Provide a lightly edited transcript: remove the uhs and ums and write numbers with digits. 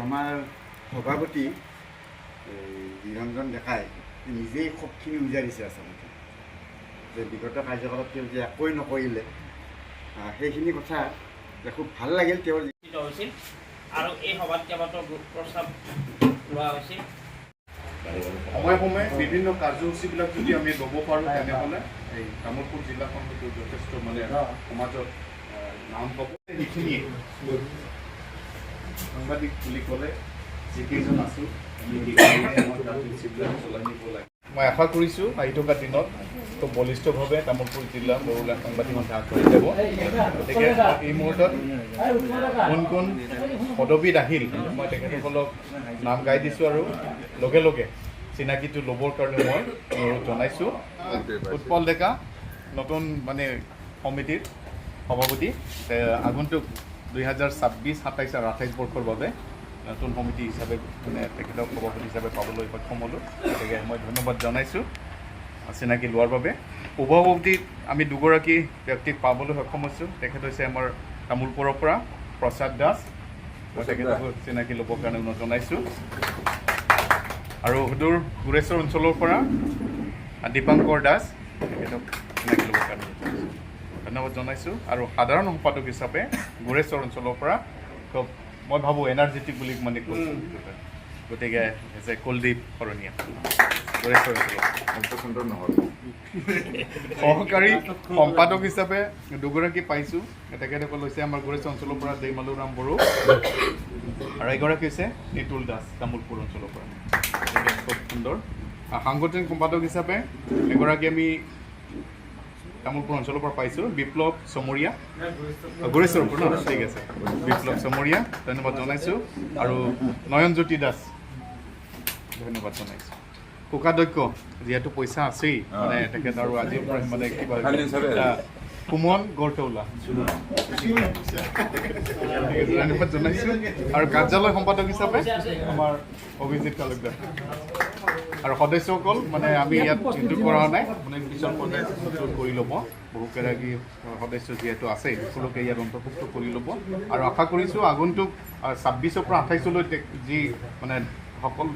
আমাৰ সভাপতি নিৰঞ্জন ডেকাই নিজেই সবখিনি উজাৰিছে আচলতে যে বিগত কাৰ্যকালত তেওঁ যে একোৱে নকৰিলে সেইখিনি কথা খুব ভাল লাগিল তেওঁৰ হৈছিল আৰু এই সভাত কেইবাটাও প্ৰস্তাৱ লোৱা হৈছিল সময়ে সময়ে বিভিন্ন কাৰ্যসূচীবিলাক যদি আমি ল'ব পাৰোঁ তেনেহ'লে এই কামৰূপ জিলাখন যথেষ্ট মানে সমাজত নাম পাব সেইখিনিয়ে সাংবাদিক বুলি ক'লে যিকেইজন আছোঁ মই আশা কৰিছোঁ আহি থকা দিনত খুব বলিষ্ঠভাৱে কামৰূপ জিলা বড়োলেণ্ড সাংবাদিক সন্থা আগবাঢ়ি যাব গতিকে এই মুহূৰ্তত কোন কোন পদবীত আহিল মই তেখেতসকলক নাম গাই দিছোঁ আৰু লগে লগে চিনাকিটো ল'বৰ কাৰণে মই অনুৰোধ জনাইছোঁ উৎপল ডেকা নতুন মানে সমিতিৰ সভাপতি আগন্তুক 2026-27 আৰু 28 বৰ্ষৰ বাবে নতুন সমিতি হিচাপে মানে তেখেতক সভাপতি হিচাপে পাবলৈ সক্ষম হ'লোঁ গতিকে মই ধন্যবাদ জনাইছোঁ চিনাকি লোৱাৰ বাবে সভাপতিত আমি দুগৰাকী ব্যক্তিক পাবলৈ সক্ষম হৈছোঁ তেখেত হৈছে আমাৰ তামোলপুৰৰ পৰা প্ৰসাদ দাস মই তেখেতক চিনাকি ল'বৰ কাৰণে অনুৰোধ জনাইছোঁ আৰু সুদূৰ গুৰেশ্বৰ অঞ্চলৰ পৰা দীপাংকৰ দাস তেখেতক চিনাকি ল'বৰ কাৰণে ধন্যবাদ জনাইছোঁ আৰু সাধাৰণ সম্পাদক হিচাপে গুৰেশ্বৰ অঞ্চলৰ পৰা খুব মই ভাবোঁ এনাৰ্জেটিক বুলি মানে কৈছোঁ গতিকে হৈছে কুলদীপ শৰণীয়া গুৰেশ্বৰ অঞ্চলৰ সহকাৰী সম্পাদক হিচাপে দুগৰাকী পাইছোঁ তেখেতসকল হৈছে আমাৰ গুৰেশ্বৰ অঞ্চলৰ পৰা দেইমালুৰাম বড়ো আৰু এগৰাকী হৈছে নিতুল দাস তামোলপুৰ অঞ্চলৰ পৰা খুব সুন্দৰ সাংগঠনিক সম্পাদক হিচাপে এগৰাকী আমি তামোলপুৰ অঞ্চলৰ পৰা পাইছোঁ বিপ্লৱ চমৰীয়া গুৰেশ্বৰৰ পৰা ন ঠিক আছে বিপ্লৱ চমৰীয়া ধন্যবাদ জনাইছোঁ আৰু নয়নজ্যোতি দাস ধন্যবাদ জনাইছোঁ কোষাধ্যক্ষ যিহেতু পইচা আছেই মানে তেখেত আৰু আজিৰ পৰা মানে কিবা সুমন গড়তৌলা ধন্যবাদ জনাইছোঁ আৰু কাৰ্যালয় সম্পাদক হিচাপে আমাৰ অভিজিত তালুকদাৰ আৰু সদস্যসকল মানে আমি ইয়াত ইনক্লুড কৰা নাই মানে পিছৰ পৰ্যায়ত ইনক্লুড কৰি ল'ব বহুকেইগৰাকী সদস্য যিহেতু আছে সকলোকে ইয়াত অন্তৰ্ভুক্ত কৰি ল'ব আৰু আশা কৰিছোঁ আগন্তুক 26 পৰা 28লৈ যি মানে সকল